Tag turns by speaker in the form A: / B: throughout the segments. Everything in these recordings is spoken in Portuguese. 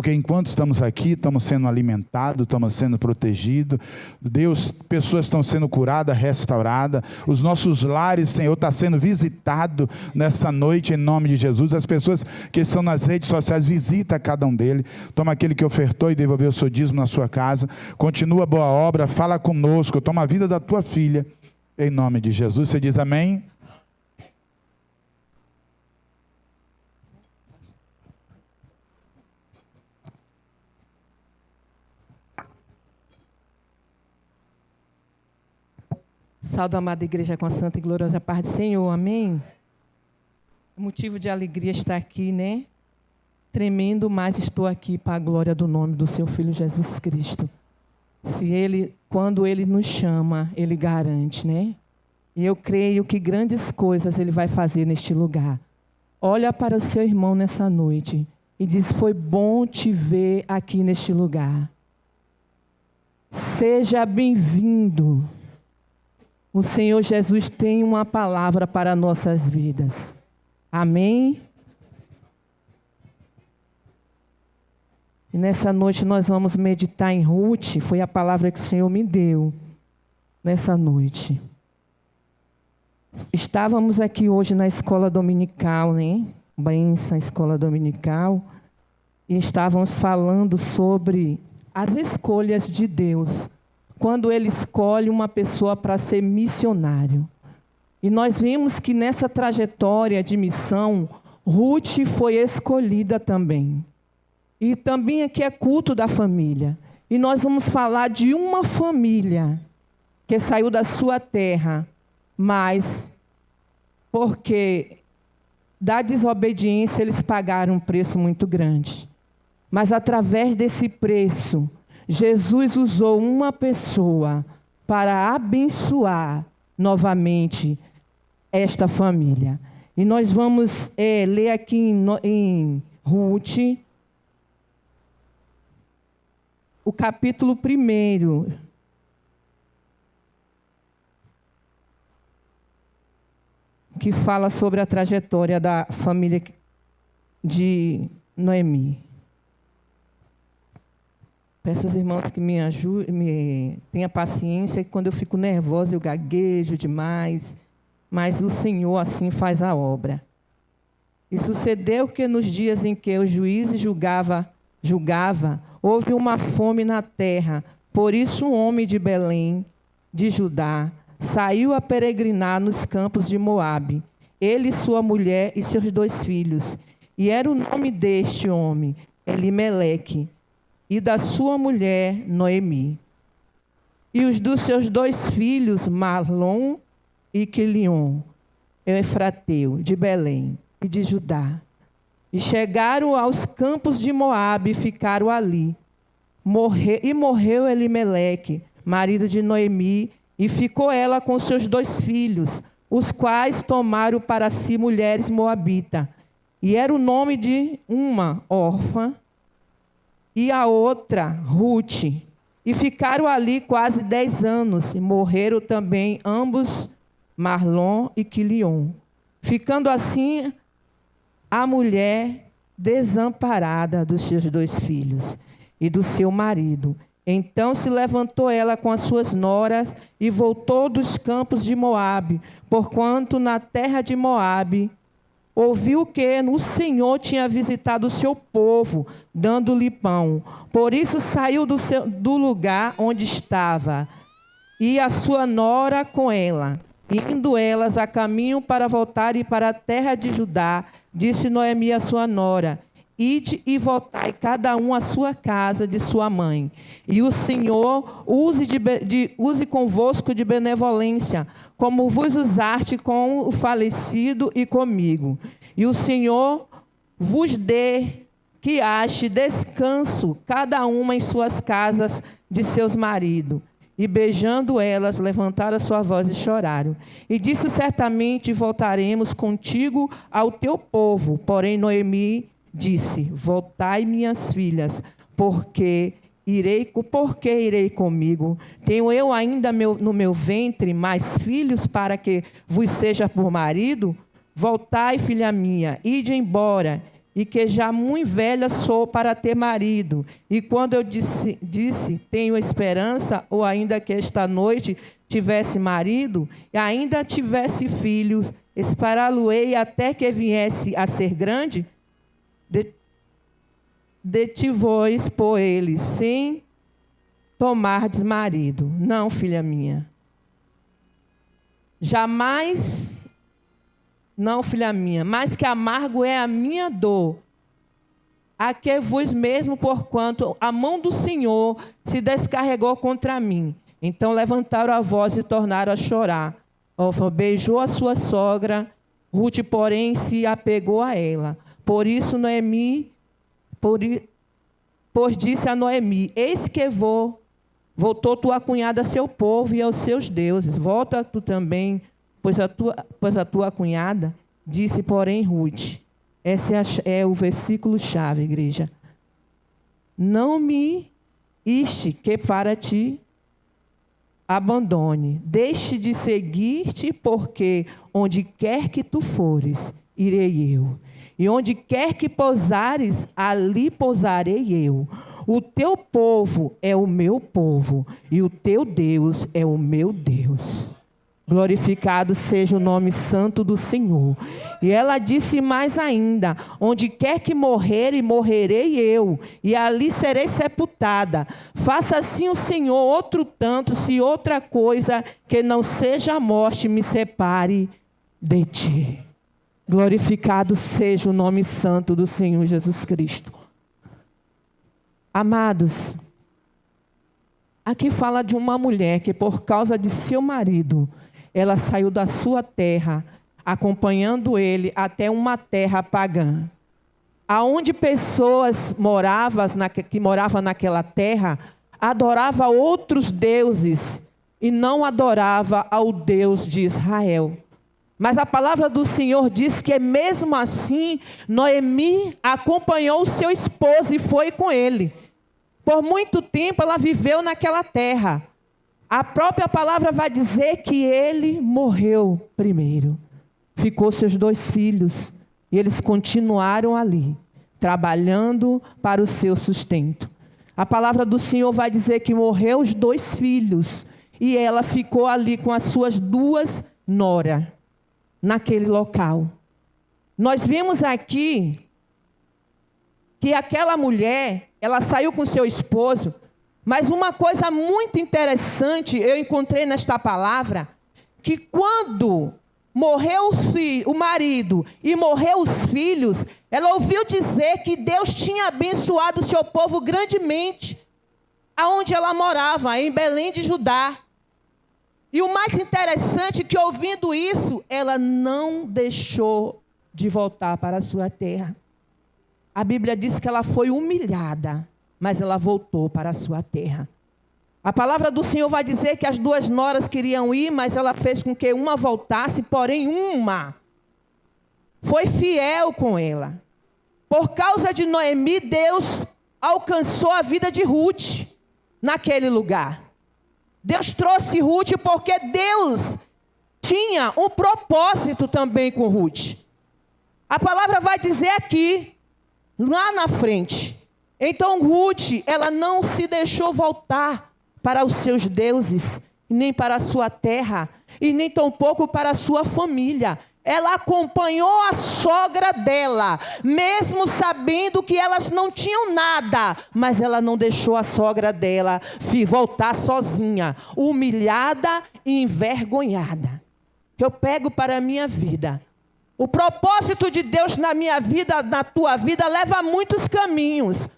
A: porque enquanto estamos aqui, estamos sendo alimentados, estamos sendo protegidos. Deus, pessoas estão sendo curadas, restauradas. Os nossos lares, Senhor, estão sendo visitados nessa noite, em nome de Jesus. As pessoas que estão nas redes sociais, visita cada um deles. Toma aquele que ofertou e devolveu o seu dízimo na sua casa. Continua a boa obra, fala conosco, toma a vida da tua filha, em nome de Jesus. Você diz amém?
B: Salve, amada igreja, com a santa e gloriosa paz do Senhor, amém? Motivo de alegria estar aqui, né? Tremendo, mas estou aqui para a glória do nome do seu Filho Jesus Cristo. Quando Ele nos chama, Ele garante, né? E eu creio que grandes coisas Ele vai fazer neste lugar. Olha para o seu irmão nessa noite e diz: foi bom te ver aqui neste lugar. Seja bem-vindo. O Senhor Jesus tem uma palavra para nossas vidas. Amém? E nessa noite nós vamos meditar em Ruth. Foi a palavra que o Senhor me deu nessa noite. Estávamos aqui hoje na escola dominical, né? Benção, escola dominical. E estávamos falando sobre as escolhas de Deus. Quando Ele escolhe uma pessoa para ser missionário. E nós vimos que nessa trajetória de missão, Ruth foi escolhida também. E também aqui é culto da família. E nós vamos falar de uma família que saiu da sua terra, mas porque da desobediência eles pagaram um preço muito grande. Mas através desse preço, Jesus usou uma pessoa para abençoar novamente esta família. E nós vamos ler aqui em Ruth, o capítulo 1, que fala sobre a trajetória da família de Noemi. Peço aos irmãos que me ajudem, tenham paciência, que quando eu fico nervosa eu gaguejo demais, mas o Senhor assim faz a obra. E sucedeu que nos dias em que o juiz julgava, houve uma fome na terra. Por isso um homem de Belém, de Judá, saiu a peregrinar nos campos de Moabe, ele, sua mulher e seus 2 filhos. E era o nome deste homem, Elimeleque, e da sua mulher, Noemi. E os dos seus 2 filhos, Mahlon e Quilion, Efrateu, de Belém e de Judá. E chegaram aos campos de Moabe e ficaram ali. Morreu Elimeleque, marido de Noemi, e ficou ela com seus 2 filhos, os quais tomaram para si mulheres moabitas. E era o nome de uma órfã, e a outra, Ruth. E ficaram ali quase 10 anos, e morreram também ambos, Mahlon e Quilion. Ficando assim a mulher desamparada dos seus 2 filhos e do seu marido. Então se levantou ela com as suas noras e voltou dos campos de Moabe, porquanto na terra de Moabe ouviu que o Senhor tinha visitado o seu povo, dando-lhe pão. Por isso saiu do lugar onde estava, e a sua nora com ela. Indo elas a caminho para voltarem para a terra de Judá, disse Noemi à sua nora: ide e voltai cada um à sua casa de sua mãe. E o Senhor use convosco de benevolência, como vos usaste com o falecido e comigo. E o Senhor vos dê que ache descanso, cada uma em suas casas de seus maridos. E beijando elas, levantaram a sua voz e choraram. E disse: certamente voltaremos contigo ao teu povo. Porém Noemi disse: voltai, minhas filhas, porque irei comigo? Tenho eu ainda no meu ventre mais filhos para que vos seja por marido? Voltai, filha minha, ide embora, e que já muito velha sou para ter marido. E quando eu disse, tenho esperança, ou ainda que esta noite tivesse marido, e ainda tivesse filhos, esperá-lo-ei até que viesse a ser grande, detivoi-vos por ele, sem tomardes marido. Não, filha minha. Jamais, não, filha minha, mas que amargo é a minha dor, a que vos mesmo, porquanto a mão do Senhor se descarregou contra mim. Então levantaram a voz e tornaram a chorar. Orfa beijou a sua sogra, Ruth, porém, se apegou a ela. Por isso Noemi, pois disse a Noemi, eis que voltou tua cunhada a seu povo e aos seus deuses. Volta tu também, pois a tua cunhada, disse, porém, Ruth. Esse é o versículo-chave, igreja. Não me iste que para ti abandone. Deixe de seguir-te, porque onde quer que tu fores, irei eu. E onde quer que pousares, ali pousarei eu. O teu povo é o meu povo, e o teu Deus é o meu Deus. Glorificado seja o nome santo do Senhor. E ela disse mais ainda, onde quer que morrer, morrerei eu, e ali serei sepultada. Faça assim o Senhor outro tanto, se outra coisa que não seja a morte me separe de ti. Glorificado seja o nome santo do Senhor Jesus Cristo. Amados, aqui fala de uma mulher que por causa de seu marido, ela saiu da sua terra, acompanhando ele até uma terra pagã. Aonde pessoas que moravam naquela terra, adoravam outros deuses e não adoravam ao Deus de Israel. Mas a palavra do Senhor diz que mesmo assim, Noemi acompanhou o seu esposo e foi com ele. Por muito tempo ela viveu naquela terra. A própria palavra vai dizer que ele morreu primeiro. Ficou seus 2 filhos. E eles continuaram ali, trabalhando para o seu sustento. A palavra do Senhor vai dizer que morreu os 2 filhos. E ela ficou ali com as suas 2 noras, naquele local. Nós vimos aqui que aquela mulher, ela saiu com seu esposo. Mas uma coisa muito interessante eu encontrei nesta palavra, que quando morreu o marido e morreu os filhos, ela ouviu dizer que Deus tinha abençoado o seu povo grandemente, aonde ela morava, em Belém de Judá. E o mais interessante é que, ouvindo isso, ela não deixou de voltar para a sua terra. A Bíblia diz que ela foi humilhada, mas ela voltou para a sua terra. A palavra do Senhor vai dizer que as 2 noras queriam ir, mas ela fez com que uma voltasse, porém uma foi fiel com ela. Por causa de Noemi, Deus alcançou a vida de Ruth naquele lugar. Deus trouxe Ruth porque Deus tinha um propósito também com Ruth. A palavra vai dizer aqui, lá na frente. Então Ruth, ela não se deixou voltar para os seus deuses, nem para a sua terra, e nem tampouco para a sua família. Ela acompanhou a sogra dela, mesmo sabendo que elas não tinham nada, mas ela não deixou a sogra dela voltar sozinha, humilhada e envergonhada. Que eu pego para a minha vida. O propósito de Deus na minha vida, na tua vida, leva a muitos caminhos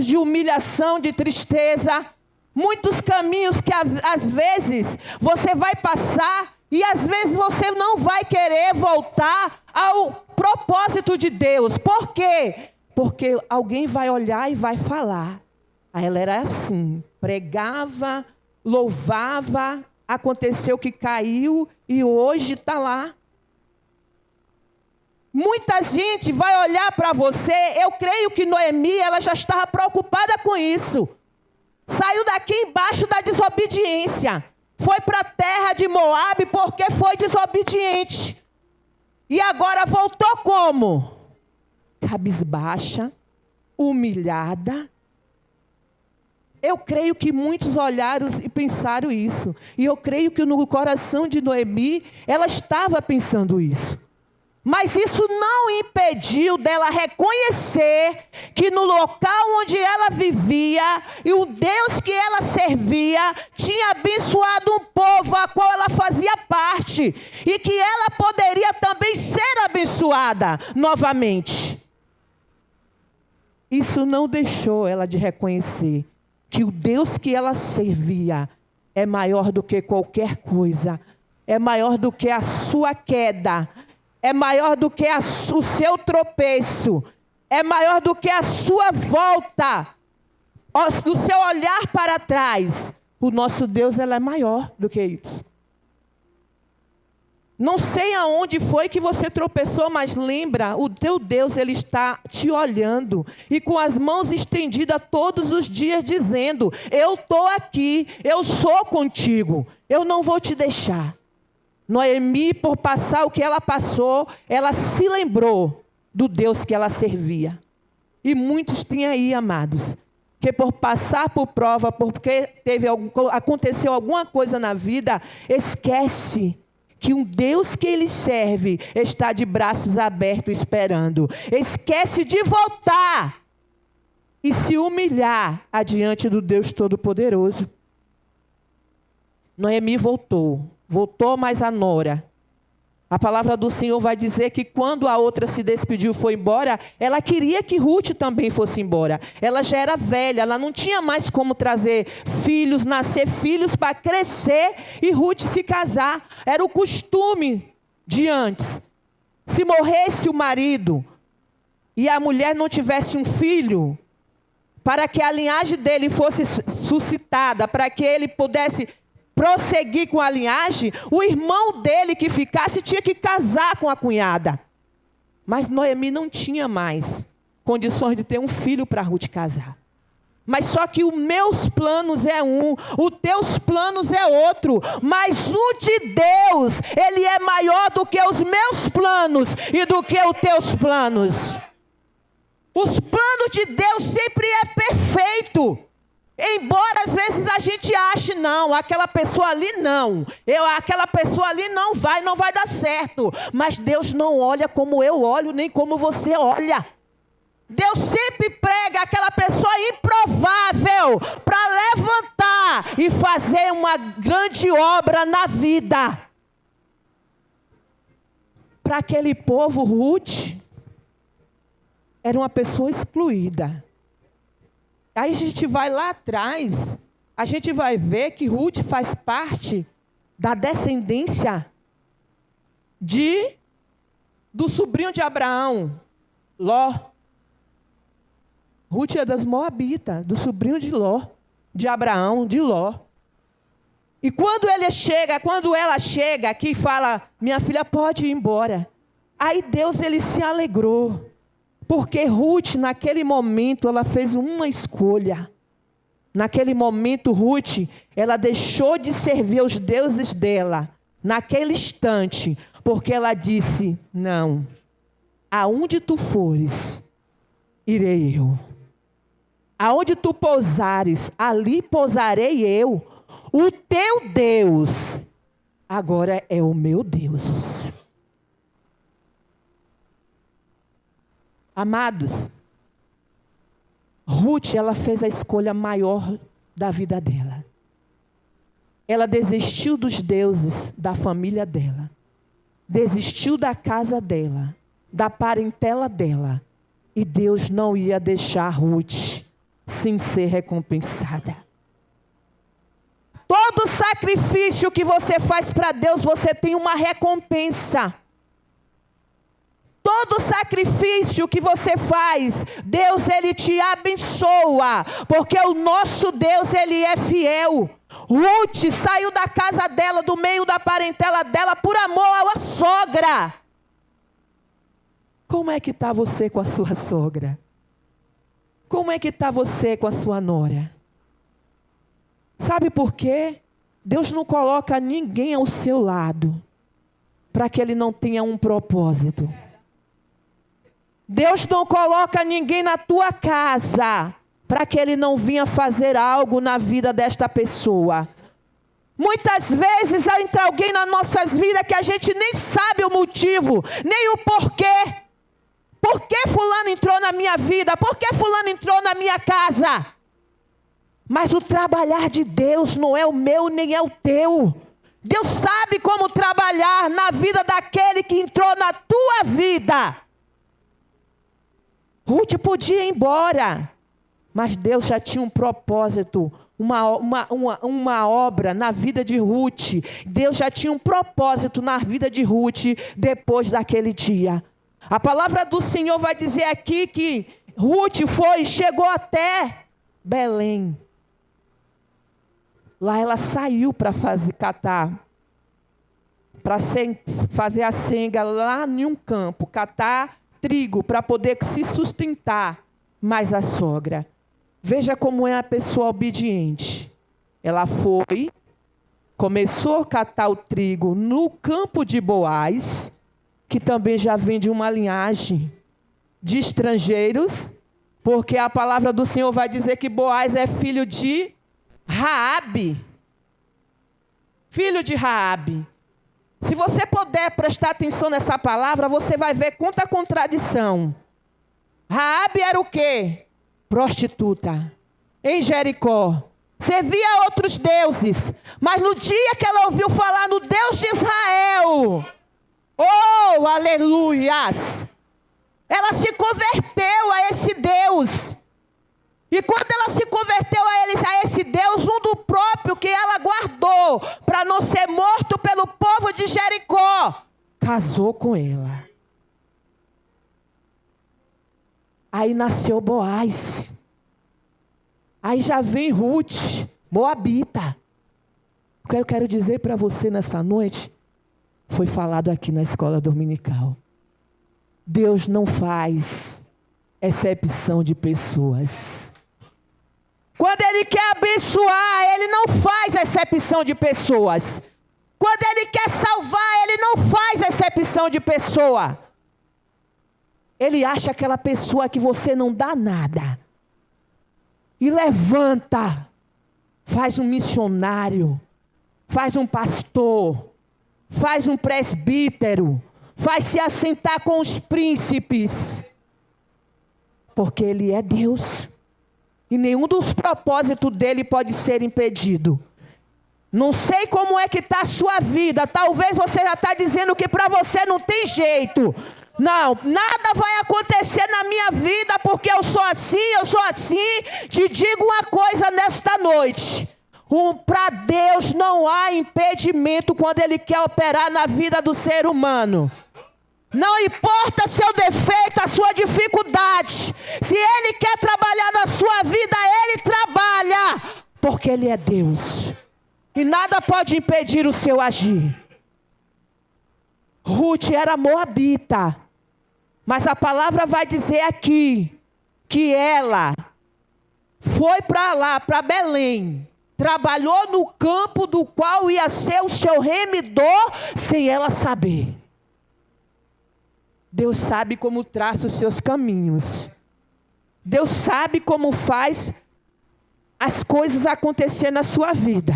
B: de humilhação, de tristeza, muitos caminhos que às vezes você vai passar e às vezes você não vai querer voltar ao propósito de Deus. Por quê? Porque alguém vai olhar e vai falar. Ela era assim, pregava, louvava, aconteceu que caiu e hoje está lá. Muita gente vai olhar para você. Eu creio que Noemi, ela já estava preocupada com isso. Saiu daqui embaixo da desobediência. Foi para a terra de Moabe porque foi desobediente. E agora voltou como? cabisbaixa, humilhada. Eu creio que muitos olharam e pensaram isso. E eu creio que no coração de Noemi, ela estava pensando isso. Mas isso não impediu dela reconhecer que no local onde ela vivia, e o Deus que ela servia, tinha abençoado um povo a qual ela fazia parte. E que ela poderia também ser abençoada novamente. Isso não deixou ela de reconhecer que o Deus que ela servia é maior do que qualquer coisa, é maior do que a sua queda, é maior do que o seu tropeço, é maior do que a sua volta, do seu olhar para trás. O nosso Deus, ele é maior do que isso. Não sei aonde foi que você tropeçou, mas lembra, o teu Deus, ele está te olhando e com as mãos estendidas todos os dias dizendo: eu estou aqui, eu sou contigo, eu não vou te deixar. Noemi, por passar o que ela passou, ela se lembrou do Deus que ela servia. E muitos têm aí, amados, que por passar por prova, porque aconteceu alguma coisa na vida, esquece que um Deus que ele serve está de braços abertos esperando. Esquece de voltar e se humilhar adiante do Deus Todo-Poderoso. Noemi voltou, mais a nora. A palavra do Senhor vai dizer que quando a outra se despediu e foi embora, ela queria que Ruth também fosse embora. Ela já era velha, ela não tinha mais como trazer filhos, nascer filhos para crescer e Ruth se casar. Era o costume de antes. Se morresse o marido e a mulher não tivesse um filho, para que a linhagem dele fosse suscitada, para que ele pudesse prosseguir com a linhagem, o irmão dele que ficasse tinha que casar com a cunhada. Mas Noemi não tinha mais condições de ter um filho para Ruth casar. Mas só que os meus planos é um, os teus planos é outro. Mas o de Deus, ele é maior do que os meus planos e do que os teus planos. Os planos de Deus sempre é perfeito. Embora às vezes a gente ache, não, aquela pessoa ali não, aquela pessoa ali não vai dar certo. Mas Deus não olha como eu olho, nem como você olha. Deus sempre prega aquela pessoa improvável para levantar e fazer uma grande obra na vida. Para aquele povo, Ruth era uma pessoa excluída. Aí a gente vai lá atrás, a gente vai ver que Ruth faz parte da descendência do sobrinho de Abraão, Ló. Ruth é das Moabitas, do sobrinho de Ló, de Abraão, de Ló. E quando ela chega aqui e fala: minha filha pode ir embora. Aí Deus, ele se alegrou. Porque Ruth, naquele momento, ela fez uma escolha. Naquele momento, Ruth, ela deixou de servir aos deuses dela. Naquele instante, porque ela disse: não, aonde tu fores, irei eu. Aonde tu pousares, ali pousarei eu. O teu Deus, agora é o meu Deus. Amados, Ruth, ela fez a escolha maior da vida dela. Ela desistiu dos deuses da família dela. Desistiu da casa dela, da parentela dela. E Deus não ia deixar Ruth sem ser recompensada. Todo sacrifício que você faz para Deus, você tem uma recompensa. Todo sacrifício que você faz, Deus, ele te abençoa, porque o nosso Deus, ele é fiel. Ruth saiu da casa dela, do meio da parentela dela, por amor à sogra. Como é que está você com a sua sogra? Como é que está você com a sua nora? Sabe por quê? Deus não coloca ninguém ao seu lado, para que ele não tenha um propósito. Deus não coloca ninguém na tua casa para que ele não venha fazer algo na vida desta pessoa. Muitas vezes entra alguém nas nossas vidas que a gente nem sabe o motivo, nem o porquê. Por que fulano entrou na minha vida? Por que fulano entrou na minha casa? Mas o trabalhar de Deus não é o meu nem é o teu. Deus sabe como trabalhar na vida daquele que entrou na tua vida. Ruth podia ir embora, mas Deus já tinha um propósito, uma obra na vida de Ruth. Deus já tinha um propósito na vida de Ruth depois daquele dia. A palavra do Senhor vai dizer aqui que Ruth chegou até Belém. Lá ela saiu para fazer a senga lá em um campo, catar trigo para poder se sustentar. Mas a sogra, veja como é a pessoa obediente. Ela começou a catar o trigo no campo de Boaz, que também já vem de uma linhagem de estrangeiros, porque a palavra do Senhor vai dizer que Boaz é filho de Raabe. Filho de Raabe. Se você puder prestar atenção nessa palavra, você vai ver quanta contradição. Raabe era o quê? Prostituta. Em Jericó. Servia a outros deuses. Mas no dia que ela ouviu falar no Deus de Israel, oh, aleluias! Ela se converteu a esse Deus. E quando ela se converteu a esse Deus, um do próprio que ela guardou para não ser morto pelo povo de Jericó, casou com ela. Aí nasceu Boaz. Aí já vem Ruth, moabita. O que eu quero dizer para você nessa noite, foi falado aqui na escola dominical. Deus não faz exceção de pessoas. Quando Ele quer abençoar, Ele não faz exceção de pessoas. Quando Ele quer salvar, Ele não faz exceção de pessoa. Ele acha aquela pessoa que você não dá nada. E levanta, faz um missionário, faz um pastor, faz um presbítero, faz se assentar com os príncipes. Porque Ele é Deus. E nenhum dos propósitos dele pode ser impedido. Não sei como é que está a sua vida. Talvez você já está dizendo que para você não tem jeito. Não, nada vai acontecer na minha vida porque eu sou assim. Te digo uma coisa nesta noite. Para Deus não há impedimento quando Ele quer operar na vida do ser humano. Não importa seu defeito, a sua dificuldade. Se Ele quer trabalhar na sua vida, Ele trabalha. Porque Ele é Deus. E nada pode impedir o seu agir. Ruth era moabita. Mas a palavra vai dizer aqui que ela foi para lá, para Belém. Trabalhou no campo do qual ia ser o seu remidor sem ela saber. Deus sabe como traça os seus caminhos. Deus sabe como faz as coisas acontecer na sua vida.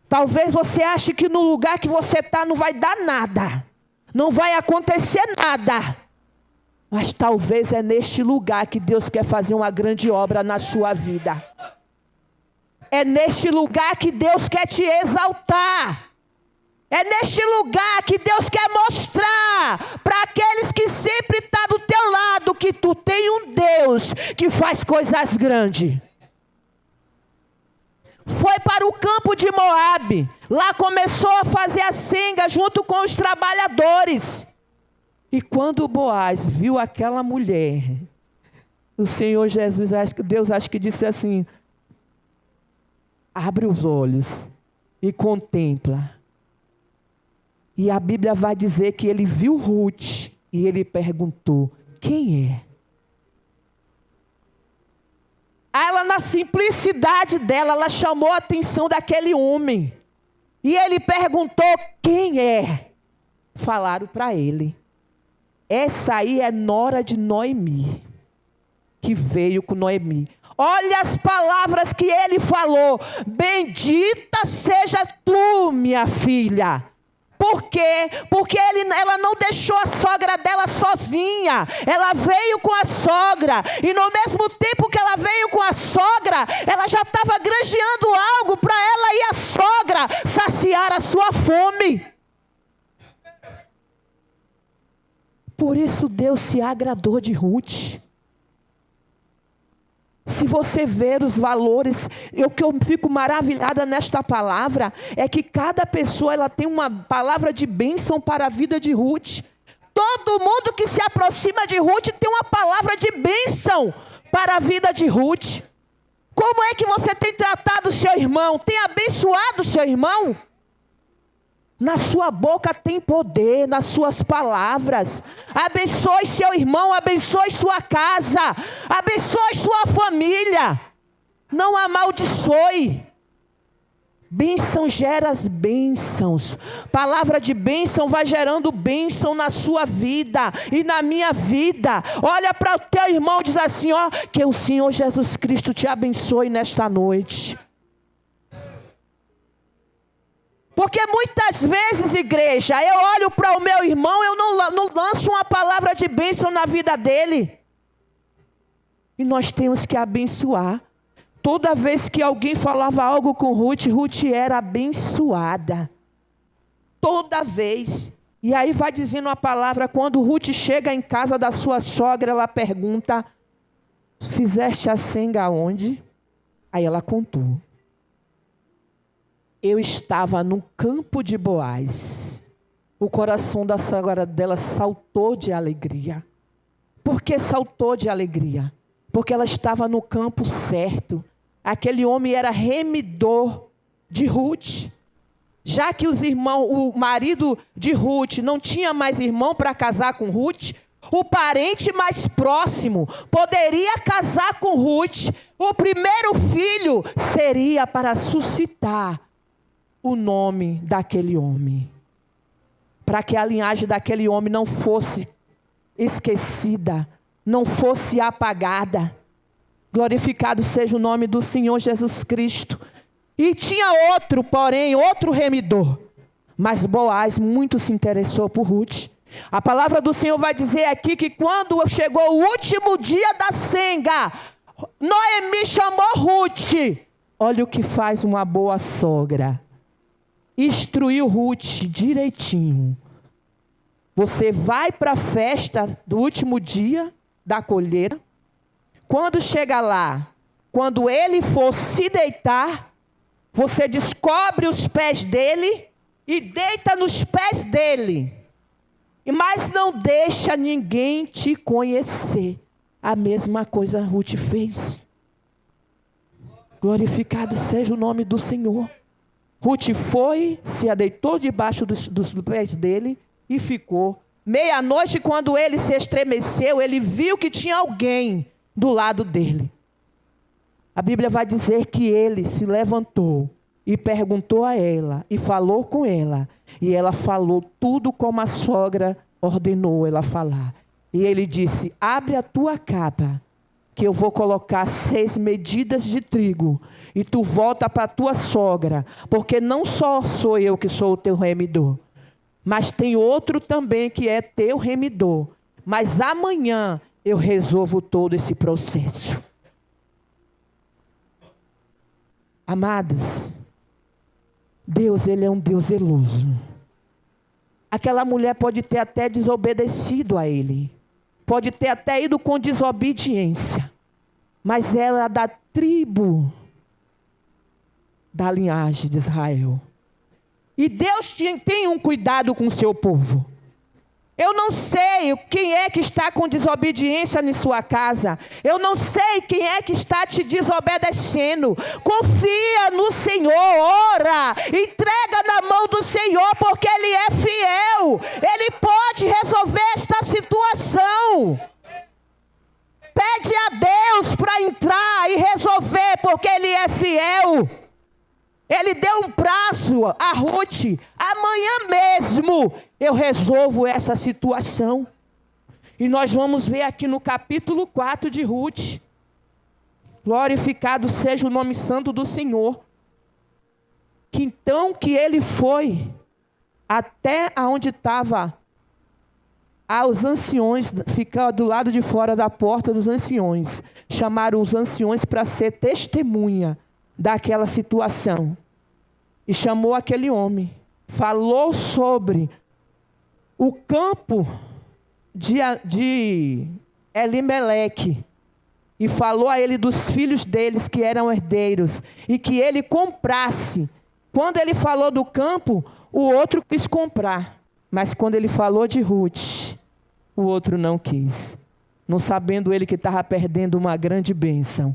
B: Talvez você ache que no lugar que você está não vai dar nada. Não vai acontecer nada. Mas talvez é neste lugar que Deus quer fazer uma grande obra na sua vida. É neste lugar que Deus quer te exaltar. É neste lugar que Deus quer mostrar para aqueles que sempre estão do teu lado que tu tem um Deus que faz coisas grandes. Foi para o campo de Moabe. Lá começou a fazer a senga junto com os trabalhadores. E quando Boaz viu aquela mulher, o Senhor Jesus, Deus acho que disse assim: abre os olhos e contempla. E a Bíblia vai dizer que ele viu Ruth e ele perguntou: quem é? Ela, na simplicidade dela, ela chamou a atenção daquele homem. E ele perguntou: quem é? Falaram para ele: Essa aí é nora de Noemi, que veio com Noemi. Olha as palavras que ele falou: bendita seja tu, minha filha. Por quê? Porque ela não deixou a sogra dela sozinha. Ela veio com a sogra. E no mesmo tempo que ela veio com a sogra, ela já estava granjeando algo para ela e a sogra saciar a sua fome. Por isso Deus se agradou de Ruth. Se você ver os valores, o que eu fico maravilhada nesta palavra é que cada pessoa ela tem uma palavra de bênção para a vida de Ruth. Todo mundo que se aproxima de Ruth tem uma palavra de bênção para a vida de Ruth. Como é que você tem tratado o seu irmão? Tem abençoado o seu irmão? Na sua boca tem poder, nas suas palavras. Abençoe seu irmão, abençoe sua casa, abençoe sua família. Não amaldiçoe. Bênção gera as bênçãos. Palavra de bênção vai gerando bênção na sua vida e na minha vida. Olha para o teu irmão e diz assim, ó, que o Senhor Jesus Cristo te abençoe nesta noite. Porque muitas vezes, igreja, eu olho para o meu irmão, eu não lanço uma palavra de bênção na vida dele. E nós temos que abençoar. Toda vez que alguém falava algo com Ruth, Ruth era abençoada. Toda vez. E aí vai dizendo a palavra, quando Ruth chega em casa da sua sogra, ela pergunta, fizeste a senga aonde? Aí ela contou. Eu estava no campo de Boaz. O coração da sogra dela saltou de alegria. Por que saltou de alegria? Porque ela estava no campo certo. Aquele homem era remidor de Ruth. Já que o marido de Ruth não tinha mais irmão para casar com Ruth, o parente mais próximo poderia casar com Ruth. O primeiro filho seria para suscitar o nome daquele homem, para que a linhagem daquele homem não fosse esquecida, não fosse apagada. Glorificado seja o nome do Senhor Jesus Cristo. E tinha outro, porém, outro remidor, mas Boaz muito se interessou por Ruth. A palavra do Senhor vai dizer aqui que quando chegou o último dia da senga, Noemi chamou Ruth. Olha o que faz uma boa sogra. Instruiu Ruth direitinho. Você vai para a festa do último dia da colheita. Quando chega lá, quando ele for se deitar, você descobre os pés dele e deita nos pés dele. Mas não deixa ninguém te conhecer. A mesma coisa Ruth fez. Glorificado seja o nome do Senhor. Ruth foi, se adeitou debaixo dos pés dele e ficou. Meia-noite, quando ele se estremeceu, ele viu que tinha alguém do lado dele. A Bíblia vai dizer que ele se levantou e perguntou a ela e falou com ela. E ela falou tudo como a sogra ordenou ela falar. E ele disse, abre a tua capa, que eu vou colocar 6 medidas de trigo, e tu volta para a tua sogra, porque não só sou eu que sou o teu remidor, mas tem outro também que é teu remidor. Mas amanhã eu resolvo todo esse processo. Amados, Deus, Ele é um Deus zeloso. Aquela mulher pode ter até desobedecido a Ele. Pode ter até ido com desobediência. Mas ela é da tribo da linhagem de Israel. E Deus tem um cuidado com o seu povo. Eu não sei quem é que está com desobediência em sua casa. Eu não sei quem é que está te desobedecendo. Confia no Senhor, ora, entrega na mão do Senhor, porque Ele é fiel. Ele pode resolver esta situação. Pede a Deus para entrar e resolver, porque Ele é fiel. Ele deu um prazo a Ruth. Amanhã mesmo eu resolvo essa situação. E nós vamos ver aqui no capítulo 4 de Ruth. Glorificado seja o nome santo do Senhor. Que então que ele foi até onde estava os anciões, ficar do lado de fora da porta dos anciões. Chamaram os anciões para ser testemunha daquela situação. E chamou aquele homem. Falou sobre o campo de Elimeleque. E falou a ele dos filhos deles que eram herdeiros. E que ele comprasse. Quando ele falou do campo, o outro quis comprar. Mas quando ele falou de Ruth, o outro não quis. Não sabendo ele que estava perdendo uma grande bênção.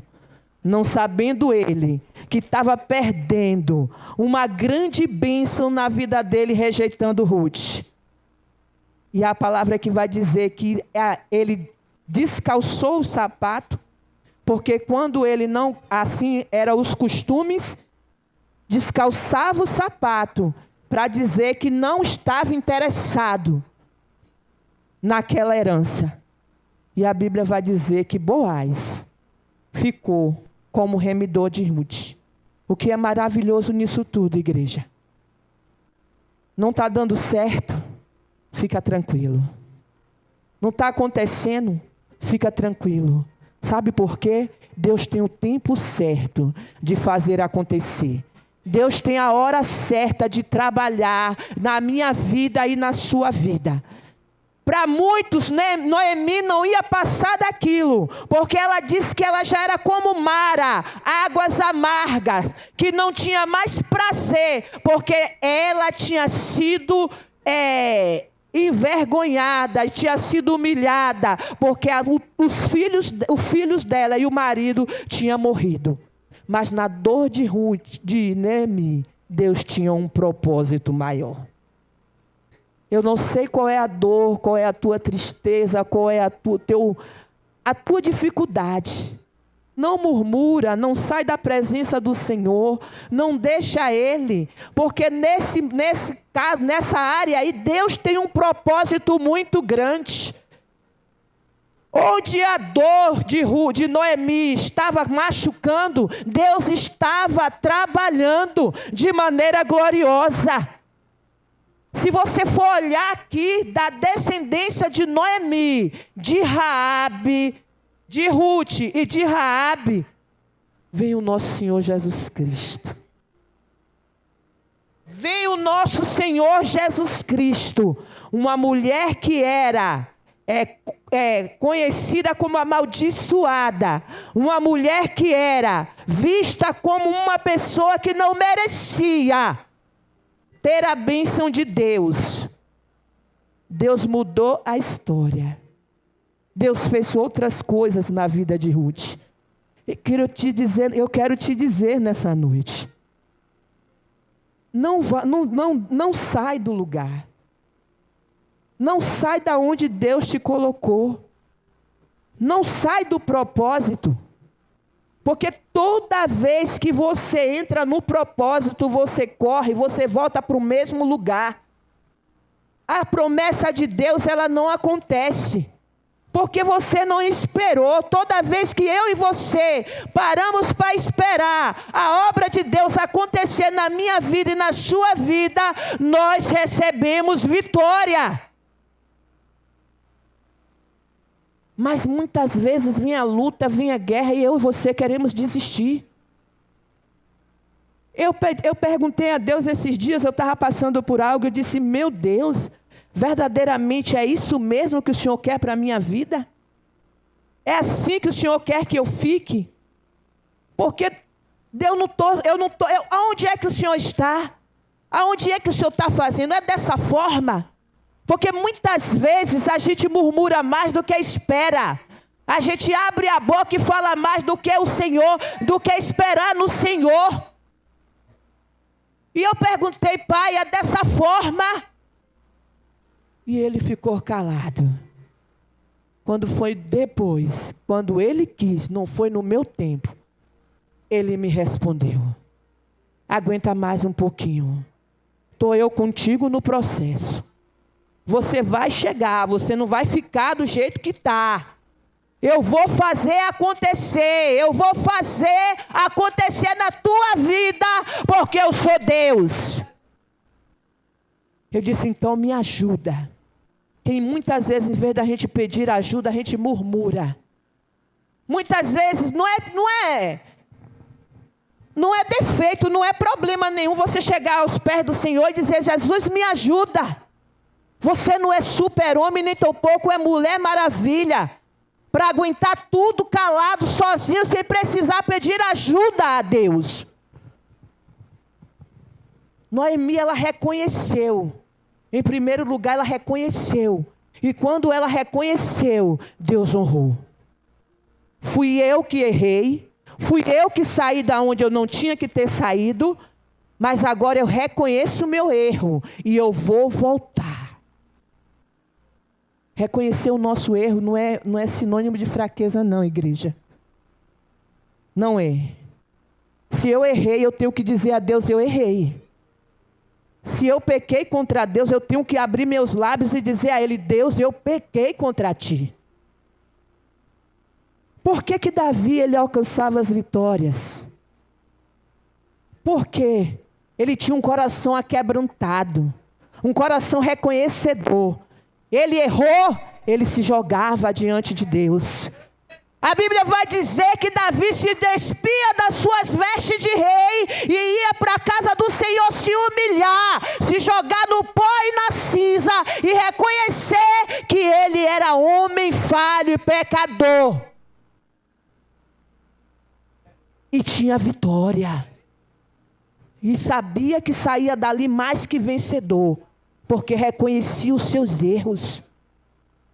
B: Não sabendo ele que estava perdendo uma grande bênção na vida dele, rejeitando Ruth. E a palavra que vai dizer que ele descalçou o sapato, porque quando ele não, assim eram os costumes, descalçava o sapato para dizer que não estava interessado naquela herança. E a Bíblia vai dizer que Boaz ficou como remidor de Ruth. O que é maravilhoso nisso tudo, igreja? Não está dando certo? Fica tranquilo. Não está acontecendo? Fica tranquilo. Sabe por quê? Deus tem o tempo certo de fazer acontecer. Deus tem a hora certa de trabalhar na minha vida e na sua vida. Para muitos, né, Noemi não ia passar daquilo, porque ela disse que ela já era como Mara, águas amargas, que não tinha mais prazer, porque ela tinha sido envergonhada, tinha sido humilhada, porque os filhos dela e o marido tinham morrido. Mas na dor de Noemi, Deus tinha um propósito maior. Eu não sei qual é a dor, qual é a tua tristeza, qual é a tua dificuldade. Não murmura, não sai da presença do Senhor, não deixa Ele, porque nesse caso, nessa área aí, Deus tem um propósito muito grande. Onde a dor de Noemi estava machucando, Deus estava trabalhando de maneira gloriosa. Se você for olhar aqui da descendência de Noemi, de Raabe, de Ruth e de Raabe, vem o nosso Senhor Jesus Cristo. Vem o nosso Senhor Jesus Cristo, uma mulher que era conhecida como amaldiçoada, uma mulher que era vista como uma pessoa que não merecia ter a bênção de Deus. Deus mudou a história. Deus fez outras coisas na vida de Ruth. Eu quero te dizer nessa noite. Não sai do lugar. Não sai da onde Deus te colocou. Não sai do propósito. Porque toda vez que você entra no propósito, você corre, você volta para o mesmo lugar. A promessa de Deus, ela não acontece. Porque você não esperou. Toda vez que eu e você paramos para esperar a obra de Deus acontecer na minha vida e na sua vida, nós recebemos vitória. Mas muitas vezes vem a luta, vem a guerra e eu e você queremos desistir. Eu perguntei a Deus esses dias, eu estava passando por algo, eu disse, meu Deus, verdadeiramente é isso mesmo que o Senhor quer para a minha vida? É assim que o Senhor quer que eu fique? Porque aonde é que o Senhor está? Aonde é que o Senhor está fazendo? É dessa forma? Porque muitas vezes a gente murmura mais do que espera. A gente abre a boca e fala mais do que o Senhor, do que esperar no Senhor. E eu perguntei, Pai, é dessa forma? E ele ficou calado. Quando foi depois, quando ele quis, não foi no meu tempo, ele me respondeu. Aguenta mais um pouquinho. Estou eu contigo no processo. Você vai chegar, você não vai ficar do jeito que está. Eu vou fazer acontecer, eu vou fazer acontecer na tua vida, porque eu sou Deus. Eu disse, então me ajuda. Tem muitas vezes, em vez da gente pedir ajuda, a gente murmura. Muitas vezes não é defeito, não é problema nenhum você chegar aos pés do Senhor e dizer, Jesus, me ajuda. Você não é super-homem, nem tampouco é mulher maravilha, para aguentar tudo calado, sozinho, sem precisar pedir ajuda a Deus. Noemi, ela reconheceu. Em primeiro lugar, ela reconheceu. E quando ela reconheceu, Deus honrou. Fui eu que errei. Fui eu que saí da onde eu não tinha que ter saído. Mas agora eu reconheço o meu erro. E eu vou voltar. Reconhecer o nosso erro não é sinônimo de fraqueza não, igreja. Não é. Se eu errei, eu tenho que dizer a Deus, eu errei. Se eu pequei contra Deus, eu tenho que abrir meus lábios e dizer a Ele, Deus, eu pequei contra Ti. Por que Davi, ele alcançava as vitórias? Porque ele tinha um coração aquebrantado, um coração reconhecedor. Ele errou, ele se jogava diante de Deus. A Bíblia vai dizer que Davi se despia das suas vestes de rei e ia para a casa do Senhor se humilhar, se jogar no pó e na cinza e reconhecer que ele era homem falho e pecador. E tinha vitória. E sabia que saía dali mais que vencedor, porque reconhecia os seus erros.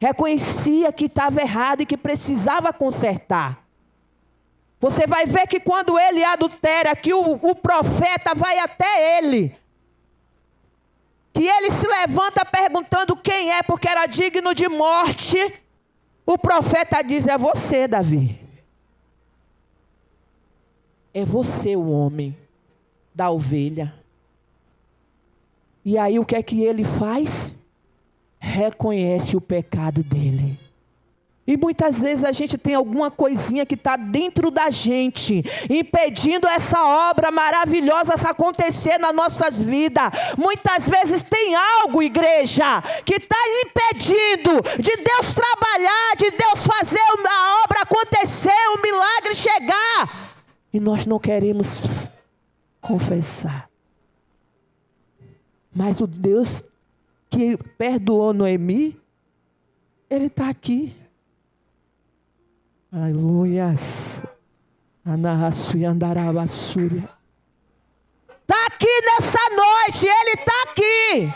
B: Reconhecia que estava errado e que precisava consertar. Você vai ver que quando ele adultera, que o profeta vai até ele. Que ele se levanta perguntando quem é, porque era digno de morte. O profeta diz, é você, Davi. É você o homem da ovelha. E aí o que é que ele faz? Reconhece o pecado dele. E muitas vezes a gente tem alguma coisinha que está dentro da gente, impedindo essa obra maravilhosa de acontecer nas nossas vidas. Muitas vezes tem algo, igreja, que está impedindo de Deus trabalhar, de Deus fazer a obra acontecer, o milagre chegar. E nós não queremos confessar. Mas o Deus que perdoou Noemi, Ele está aqui. Aleluias. Está aqui nessa noite, Ele está aqui.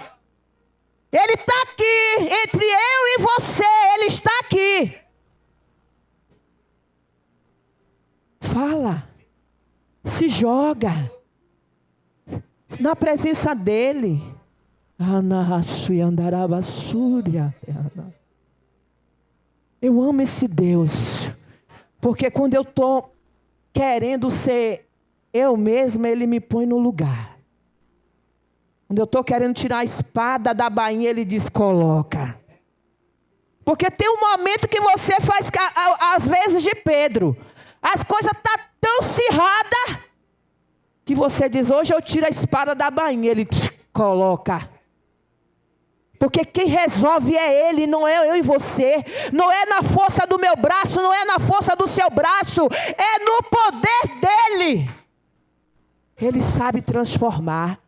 B: Ele está aqui, entre eu e você, Ele está aqui. Fala, se joga na presença dEle. Eu amo esse Deus, porque quando eu estou querendo ser eu mesma, Ele me põe no lugar. Quando eu estou querendo tirar a espada da bainha, Ele diz, coloca. Porque tem um momento que você faz, às vezes, de Pedro. As coisas estão tão acirradas, que você diz, hoje eu tiro a espada da bainha. Ele coloca. Porque quem resolve é Ele, não é eu e você. Não é na força do meu braço, não é na força do seu braço. É no poder dEle. Ele sabe transformar.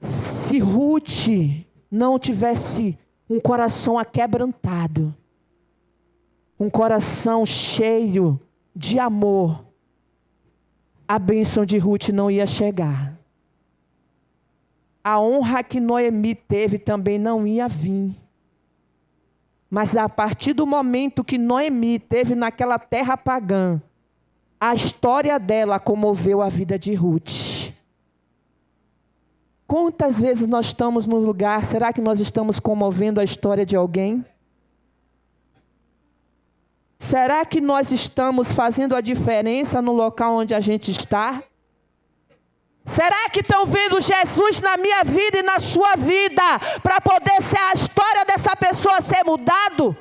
B: Se Ruth não tivesse um coração aquebrantado, um coração cheio de amor, a bênção de Ruth não ia chegar. A honra que Noemi teve também não ia vir. Mas a partir do momento que Noemi teve naquela terra pagã, a história dela comoveu a vida de Ruth. Quantas vezes nós estamos no lugar, será que nós estamos comovendo a história de alguém? Será que nós estamos fazendo a diferença no local onde a gente está? Será que estão vendo Jesus na minha vida e na sua vida para poder ser a história dessa pessoa ser mudado?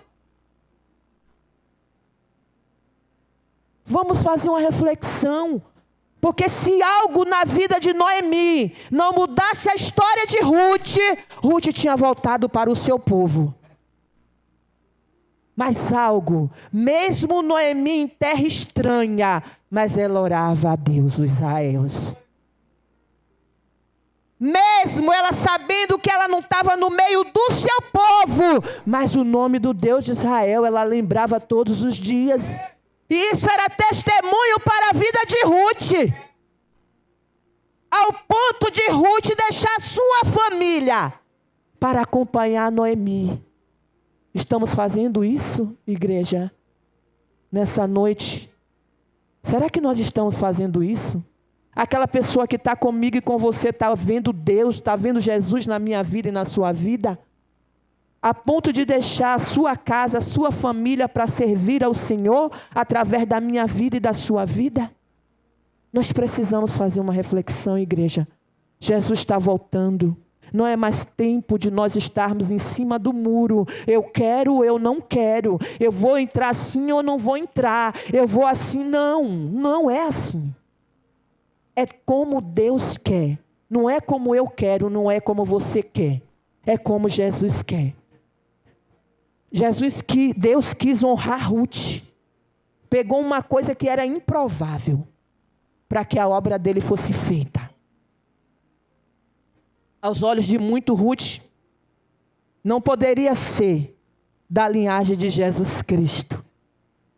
B: Vamos fazer uma reflexão. Porque se algo na vida de Noemi não mudasse a história de Ruth, Ruth tinha voltado para o seu povo. Mas algo, mesmo Noemi em terra estranha, mas ela orava a Deus, os Israéus. Mesmo ela sabendo que ela não estava no meio do seu povo, mas o nome do Deus de Israel ela lembrava todos os dias. E isso era testemunho para a vida de Ruth. Ao ponto de Ruth deixar sua família para acompanhar Noemi. Estamos fazendo isso, igreja, nessa noite? Será que nós estamos fazendo isso? Aquela pessoa que está comigo e com você está vendo Deus, está vendo Jesus na minha vida e na sua vida? A ponto de deixar a sua casa, a sua família para servir ao Senhor através da minha vida e da sua vida? Nós precisamos fazer uma reflexão, igreja. Jesus está voltando. Não é mais tempo de nós estarmos em cima do muro. Eu quero, eu não quero. Eu vou entrar assim ou não vou entrar. Eu vou assim. Não, não é assim. É como Deus quer. Não é como eu quero, não é como você quer. É como Jesus quer. Deus quis honrar Ruth. Pegou uma coisa que era improvável para que a obra dele fosse feita. Aos olhos de muito, Ruth não poderia ser da linhagem de Jesus Cristo.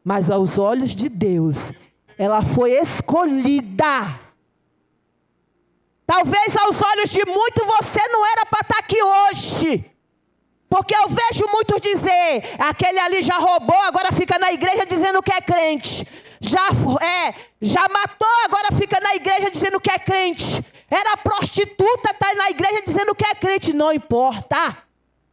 B: Mas aos olhos de Deus, ela foi escolhida. Talvez aos olhos de muito você não era para estar aqui hoje. Porque eu vejo muitos dizer, aquele ali já roubou, agora fica na igreja dizendo que é crente. Já matou, agora fica na igreja dizendo que é crente. Era prostituta, está na igreja dizendo que é crente. Não importa.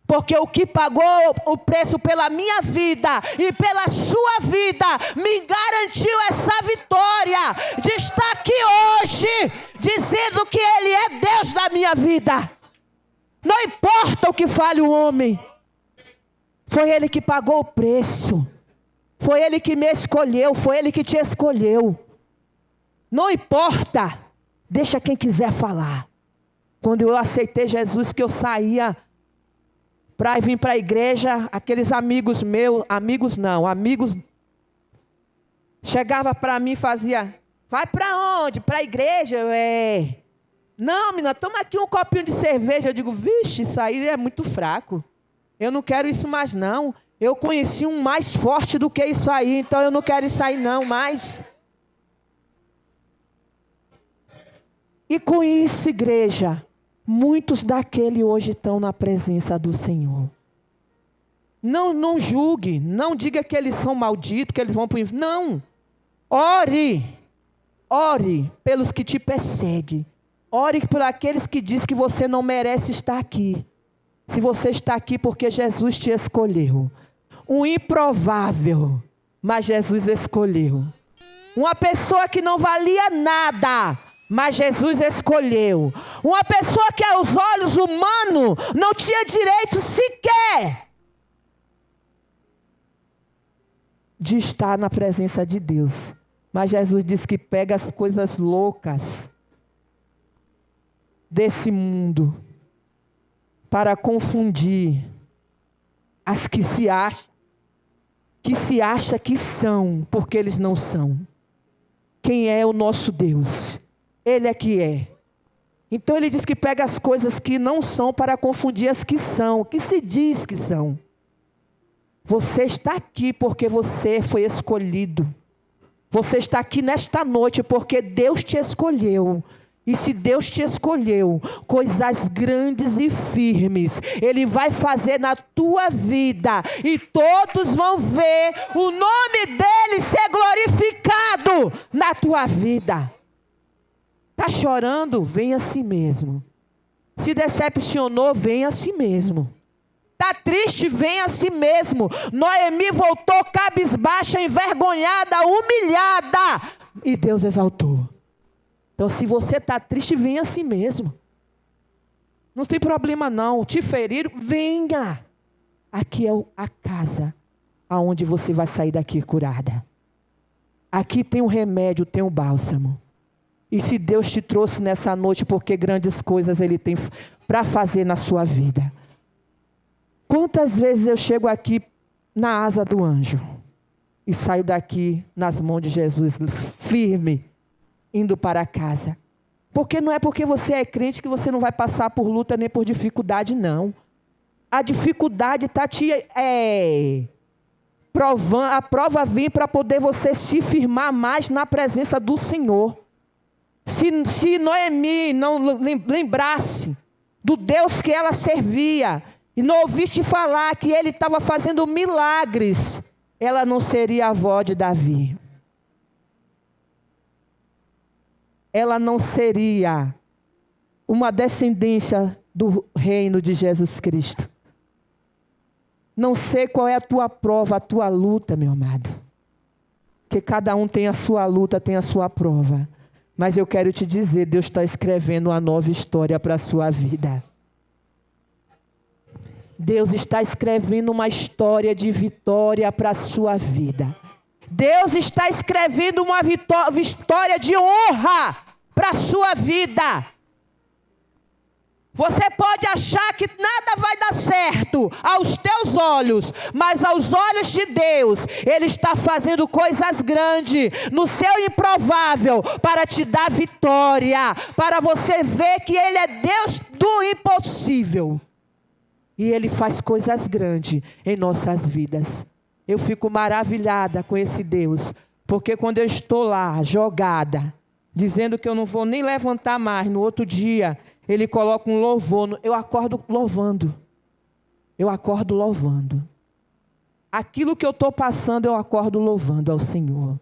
B: Porque o que pagou o preço pela minha vida e pela sua vida me garantiu essa vitória de estar aqui hoje dizendo que Ele é Deus da minha vida. Não importa o que fale o homem. Foi Ele que pagou o preço. Foi Ele que me escolheu. Foi Ele que te escolheu. Não importa. Deixa quem quiser falar. Quando eu aceitei Jesus, que eu saía para vir para a igreja, aqueles amigos meus, amigos chegava para mim e fazia, vai para onde? Para a igreja? Não, menina, toma aqui um copinho de cerveja. Eu digo, vixe, isso aí é muito fraco. Eu não quero isso mais não. Eu conheci um mais forte do que isso aí, então eu não quero isso aí não mais. E com isso, igreja, muitos daquele hoje estão na presença do Senhor. Não julgue, não diga que eles são malditos, que eles vão para o inferno. Não. Ore pelos que te perseguem. Ore por aqueles que dizem que você não merece estar aqui. Se você está aqui porque Jesus te escolheu. Um improvável, mas Jesus escolheu. Uma pessoa que não valia nada, mas Jesus escolheu. Uma pessoa que aos olhos humanos não tinha direito sequer de estar na presença de Deus. Mas Jesus diz que pega as coisas loucas desse mundo para confundir as que se acham que são, porque eles não são. Quem é o nosso Deus? Ele é que é. Então ele diz que pega as coisas que não são para confundir as que são, que se diz que são. Você está aqui porque você foi escolhido. Você está aqui nesta noite porque Deus te escolheu. E se Deus te escolheu, coisas grandes e firmes Ele vai fazer na tua vida. E todos vão ver o nome dEle ser glorificado na tua vida. Está chorando? Vem a si mesmo. Se decepcionou? Vem a si mesmo. Está triste? Vem a si mesmo. Noemi voltou cabisbaixa, envergonhada, humilhada. E Deus exaltou. Então, se você está triste, venha assim mesmo. Não tem problema não. Te feriram, venha. Aqui é a casa aonde você vai sair daqui curada. Aqui tem um remédio, tem um bálsamo. E se Deus te trouxe nessa noite, porque grandes coisas Ele tem para fazer na sua vida. Quantas vezes eu chego aqui na asa do anjo e saio daqui nas mãos de Jesus, firme, indo para casa. Porque não é porque você é crente que você não vai passar por luta nem por dificuldade, não. A dificuldade está te provando, a prova vem para poder você se firmar mais na presença do Senhor. Se Noemi não lembrasse do Deus que ela servia, e não ouviste falar que Ele estava fazendo milagres, ela não seria a avó de Davi. Ela não seria uma descendência do reino de Jesus Cristo. Não sei qual é a tua prova, a tua luta, meu amado. Porque cada um tem a sua luta, tem a sua prova. Mas eu quero te dizer, Deus está escrevendo uma nova história para a sua vida. Deus está escrevendo uma história de vitória para a sua vida. Deus está escrevendo uma história de honra para a sua vida. Você pode achar que nada vai dar certo aos teus olhos, mas aos olhos de Deus, Ele está fazendo coisas grandes no seu improvável para te dar vitória, para você ver que Ele é Deus do impossível. E Ele faz coisas grandes em nossas vidas. Eu fico maravilhada com esse Deus, porque quando eu estou lá, jogada, dizendo que eu não vou nem levantar mais, no outro dia, Ele coloca um louvor, eu acordo louvando. Eu acordo louvando. Aquilo que eu estou passando, eu acordo louvando ao Senhor.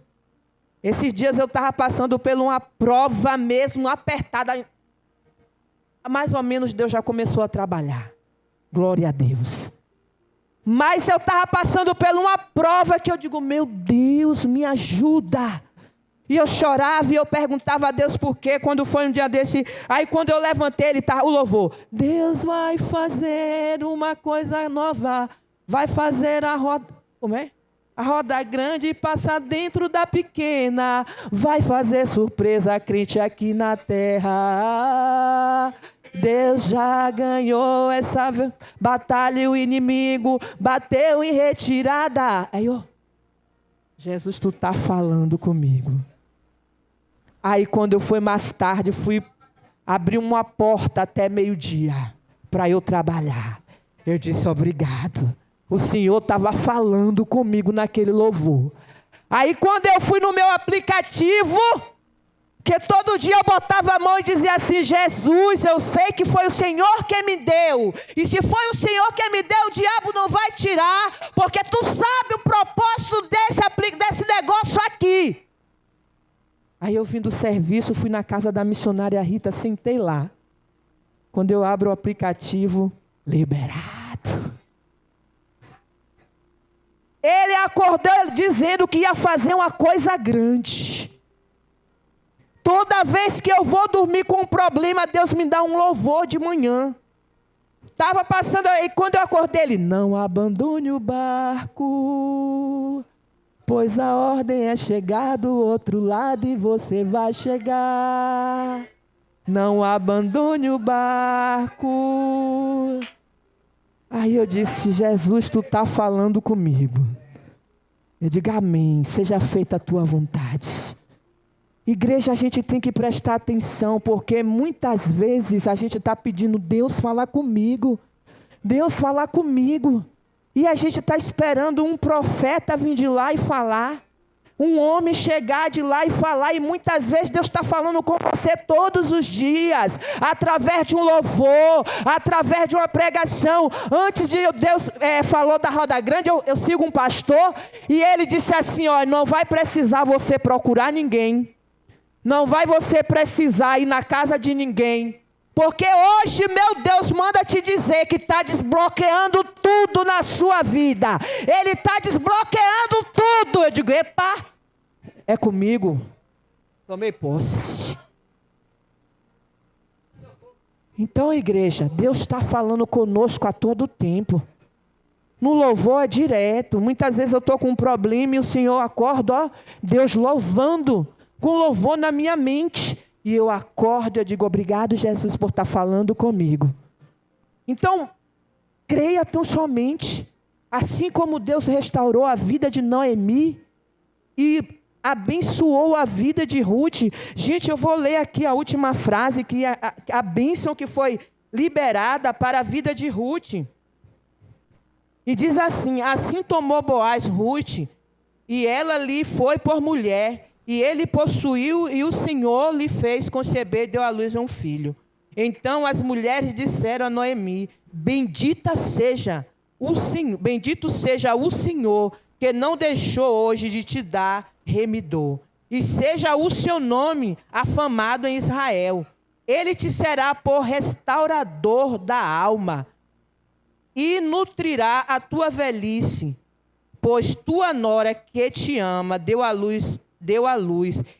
B: Esses dias eu estava passando por uma prova mesmo apertada. Mais ou menos Deus já começou a trabalhar. Glória a Deus. Mas eu estava passando por uma prova que eu digo, meu Deus, me ajuda. E eu chorava e eu perguntava a Deus por quê. Quando foi um dia desse, aí quando eu levantei, ele estava, o louvor. Deus vai fazer uma coisa nova. Vai fazer a roda, como é? A roda grande passa dentro da pequena. Vai fazer surpresa crente aqui na terra. Deus já ganhou essa batalha e o inimigo bateu em retirada. Aí, ó, Jesus, tu tá falando comigo. Aí quando eu fui mais tarde, fui abrir uma porta até meio-dia para eu trabalhar. Eu disse, obrigado. O Senhor estava falando comigo naquele louvor. Aí quando eu fui no meu aplicativo, que todo dia eu botava a mão e dizia assim, Jesus, eu sei que foi o Senhor que me deu. E se foi o Senhor que me deu, o diabo não vai tirar, porque tu sabe o propósito desse negócio aqui. Aí eu vim do serviço, fui na casa da missionária Rita, sentei lá. Quando eu abro o aplicativo, liberado. Ele acordou dizendo que ia fazer uma coisa grande. Toda vez que eu vou dormir com um problema, Deus me dá um louvor de manhã. Estava passando aí, quando eu acordei, ele, não abandone o barco, pois a ordem é chegar do outro lado e você vai chegar. Não abandone o barco. Aí eu disse, Jesus, tu está falando comigo. Eu digo, amém, seja feita a tua vontade. Igreja, a gente tem que prestar atenção, porque muitas vezes a gente está pedindo Deus falar comigo. Deus falar comigo. E a gente está esperando um profeta vir de lá e falar. Um homem chegar de lá e falar. E muitas vezes Deus está falando com você todos os dias. Através de um louvor, através de uma pregação. Antes de Deus falou da roda grande, eu sigo um pastor. E ele disse assim, ó, não vai precisar você procurar ninguém. Não vai você precisar ir na casa de ninguém. Porque hoje, meu Deus, manda te dizer que está desbloqueando tudo na sua vida. Ele está desbloqueando tudo. Eu digo, epa, é comigo. Tomei posse. Então, igreja, Deus está falando conosco a todo tempo. No louvor é direto. Muitas vezes eu estou com um problema e o Senhor acorda, ó, Deus louvando, com louvor na minha mente. E eu acordo e digo, obrigado, Jesus, por estar falando comigo. Então, creia tão somente. Assim como Deus restaurou a vida de Noemi e abençoou a vida de Ruth. Gente, eu vou ler aqui a última frase, que é a bênção que foi liberada para a vida de Ruth. E diz assim: assim tomou Boaz Ruth, e ela lhe foi por mulher, e ele possuiu, e o Senhor lhe fez conceber, deu à luz um filho. Então as mulheres disseram a Noemi: bendito seja o Senhor, que não deixou hoje de te dar remidor, e seja o seu nome afamado em Israel. Ele te será por restaurador da alma, e nutrirá a tua velhice, pois tua nora que te ama deu à luz,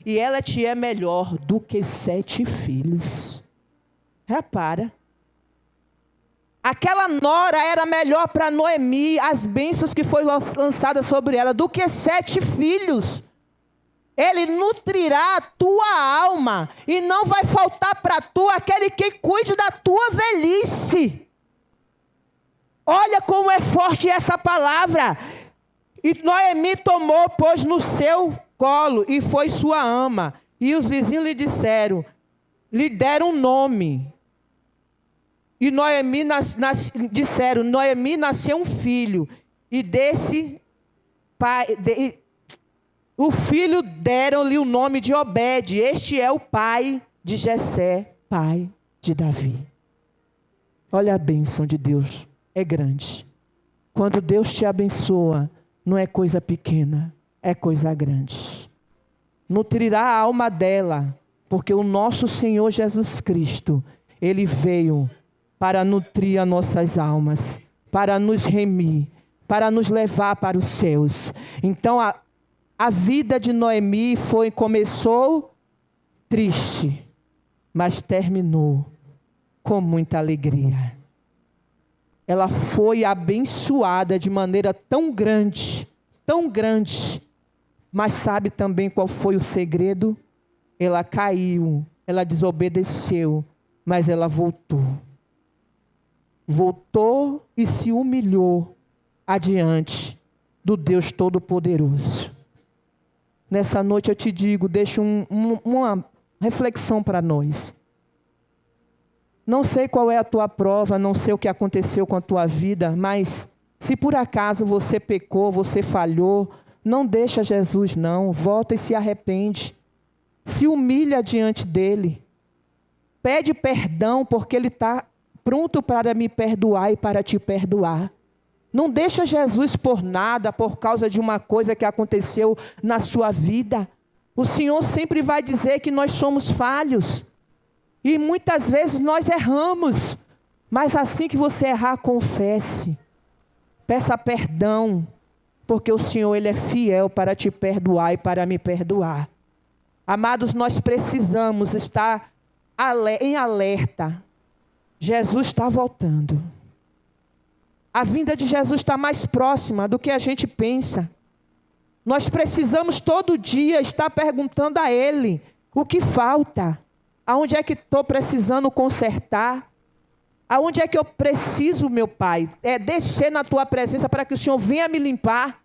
B: e ela te é melhor do que 7 filhos. Repara. Aquela nora era melhor para Noemi, as bênçãos que foi lançada sobre ela, do que 7 filhos. Ele nutrirá a tua alma, e não vai faltar para tu aquele que cuide da tua velhice. Olha como é forte essa palavra. E Noemi tomou, pôs no seu colo, e foi sua ama. E os vizinhos lhe deram um nome. E Noemi disseram, Noemi nasceu um filho, e desse pai, o filho deram-lhe o nome de Obed. Este é o pai de Jessé, pai de Davi. Olha a bênção de Deus, é grande. Quando Deus te abençoa, não é coisa pequena, é coisa grande. Nutrirá a alma dela, porque o nosso Senhor Jesus Cristo, Ele veio para nutrir as nossas almas, para nos remir, para nos levar para os céus. Então a vida de Noemi começou triste, mas terminou com muita alegria. Ela foi abençoada de maneira tão grande, mas sabe também qual foi o segredo? Ela caiu, ela desobedeceu, mas ela voltou e se humilhou adiante do Deus Todo-Poderoso. Nessa noite eu te digo, deixo uma reflexão para nós. Não sei qual é a tua prova, não sei o que aconteceu com a tua vida, mas se por acaso você pecou, você falhou, não deixa Jesus não, volta e se arrepende. Se humilha diante dele. Pede perdão, porque ele está pronto para me perdoar e para te perdoar. Não deixa Jesus por nada, por causa de uma coisa que aconteceu na sua vida. O Senhor sempre vai dizer que nós somos falhos. E muitas vezes nós erramos. Mas assim que você errar, confesse. Peça perdão. Porque o Senhor, Ele é fiel para te perdoar e para me perdoar. Amados, nós precisamos estar em alerta. Jesus está voltando. A vinda de Jesus está mais próxima do que a gente pensa. Nós precisamos todo dia estar perguntando a Ele o que falta. Aonde é que estou precisando consertar? Aonde é que eu preciso, meu Pai? Descer na Tua presença para que o Senhor venha me limpar.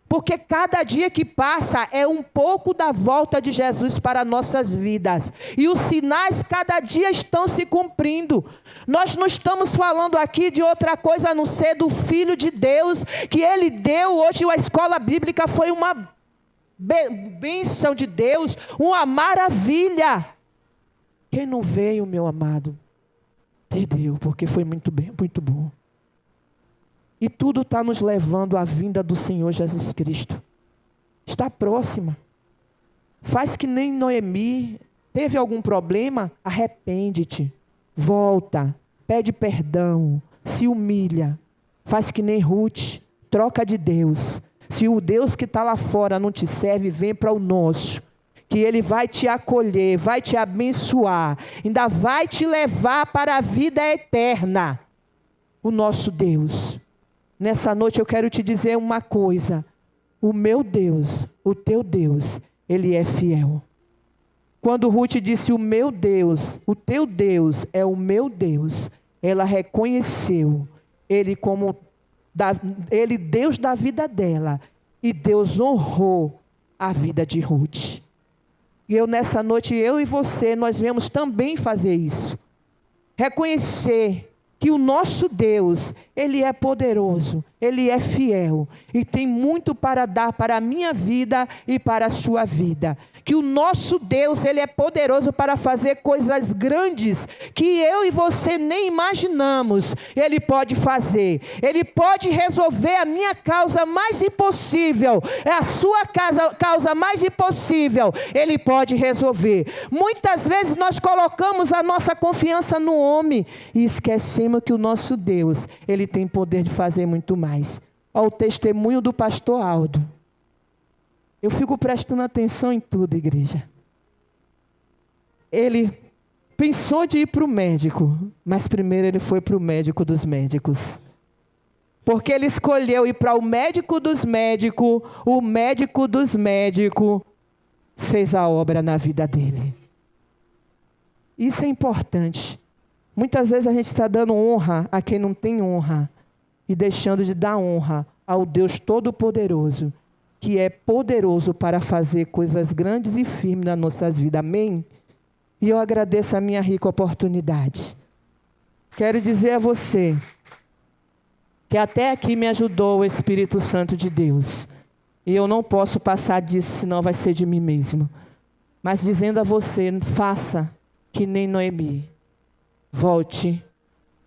B: Porque cada dia que passa é um pouco da volta de Jesus para nossas vidas. E os sinais cada dia estão se cumprindo. Nós não estamos falando aqui de outra coisa a não ser do Filho de Deus, que Ele deu. Hoje a escola bíblica foi uma bênção de Deus, uma maravilha. Quem não veio, meu amado, perdeu, porque foi muito bom. E tudo está nos levando à vinda do Senhor Jesus Cristo. Está próxima. Faz que nem Noemi. Teve algum problema? Arrepende-te. Volta. Pede perdão. Se humilha. Faz que nem Ruth. Troca de Deus. Se o Deus que está lá fora não te serve, vem para o nosso. que Ele vai te acolher, vai te abençoar, ainda vai te levar para a vida eterna. O nosso Deus. Nessa noite eu quero te dizer uma coisa. O meu Deus, o teu Deus, Ele é fiel. Quando Ruth disse o meu Deus, o teu Deus é o meu Deus, ela reconheceu Ele como Ele Deus da vida dela. E Deus honrou a vida de Ruth. E nessa noite, eu e você, nós viemos também fazer isso. Reconhecer que o nosso Deus, Ele é poderoso, Ele é fiel e tem muito para dar para a minha vida e para a sua vida. Que o nosso Deus, Ele é poderoso para fazer coisas grandes que eu e você nem imaginamos. Ele pode fazer. Ele pode resolver a minha causa mais impossível. A sua causa mais impossível. Ele pode resolver. Muitas vezes nós colocamos a nossa confiança no homem e esquecemos que o nosso Deus, Ele tem poder de fazer muito mais. Olha o testemunho do pastor Aldo. Eu fico prestando atenção em tudo, igreja. Ele pensou de ir para o médico, mas primeiro ele foi para o médico dos médicos. Porque ele escolheu ir para o médico dos médicos, o médico dos médicos fez a obra na vida dele. Isso é importante. Muitas vezes a gente está dando honra a quem não tem honra e deixando de dar honra ao Deus Todo-Poderoso, que é poderoso para fazer coisas grandes e firmes nas nossas vidas. Amém? E eu agradeço a minha rica oportunidade. Quero dizer a você que até aqui me ajudou o Espírito Santo de Deus. E eu não posso passar disso, senão vai ser de mim mesmo. Mas dizendo a você, faça que nem Noemi. Volte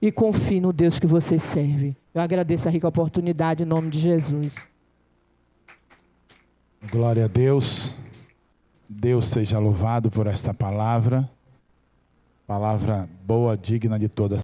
B: e confie no Deus que você serve. Eu agradeço a rica oportunidade em nome de Jesus.
A: Glória a Deus. Deus seja louvado por esta palavra. Palavra boa, digna de toda